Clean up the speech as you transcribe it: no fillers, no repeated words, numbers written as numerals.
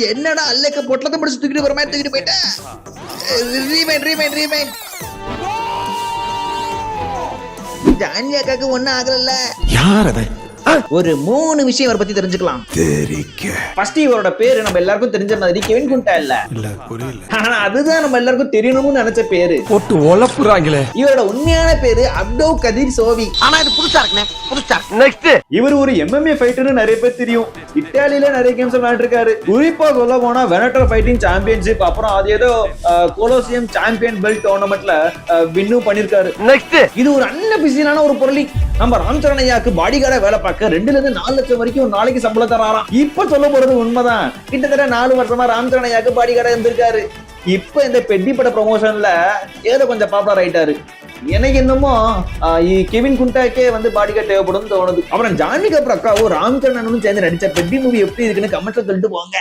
என்னடா அல்லக்க பொட்டலத்தை முடிச்சு தூக்கிட்டு வர மாதிரி தூக்கிட்டு போயிட்டேன். ரீமைண்ட் ஜான்வி அக்காக்கு ஒண்ணும் ஆகல. யார் அவன்? ஒரு 3 விஷயம் இவரை பத்தி தெரிஞ்சுக்கலாம். ஃபர்ஸ்ட் இவரோட பேரு நம்ம எல்லாருக்கும் தெரிஞ்ச மாதிரி கெவின் குண்டா இல்ல. ஆனா அதுதான் நம்ம எல்லாருக்கும் தெரியணும்னு நினைச்ச பேரு. போட்டு ஒலப்புறாங்களே. இவரோட உண்மையான பேரு அப்டோ கதீர் சோவி. ஆனா இது புதுசா இருக்குனே. நெக்ஸ்ட் இவர் ஒரு MMA ஃபைட்டர்னு நிறைய பேர் தெரியும். இத்தாலியில நிறைய கேம்ஸ் விளையாடிருக்காரு. குறிப்பா சொல்ல போனா வெனட்டர் ஃபைட்டிங் சாம்பியன்ஷிப், அப்புறம் அது ஏதோ கொலோசியம் சாம்பியன் பெல்ட் டோர்னமெண்ட்ல வின்னும் பண்ணிருக்காரு. நெக்ஸ்ட் இது ஒரு அன்அபிஷியலான ஒரு பொருளி. நம்ம ராம்சரண் ஐயாக்கு பாடி கார்டா வேலை பார்க்க 2 ல இருந்து 4 லட்சம் வரைக்கும் ஒரு நாளைக்கு சம்பளம் தராராம். இப்ப சொல்ல போறது உண்மைதான். கிட்டத்தட்ட 4 வருஷமா ராம்சரண் ஐயாக்கு பாடி கார்டா இருந்திருக்காரு. இப்ப இந்த பெட்டி பட ப்ரமோஷன்ல ஏதோ கொஞ்சம் பாப்புலர் ஆயிட்டாரு. எனக்கு என்னமோ கெவின் குண்டாக்கே வந்து பாடி கார்டு தேவைப்படும் தோணுது. அப்புறம் ஜான்வி கபூர் அக்காவும் ராம்சரணும் சேர்ந்து நடிச்ச பெட்டி மூவி எப்படி இருக்குன்னு கமெண்ட்ல சொல்லிட்டு போங்க.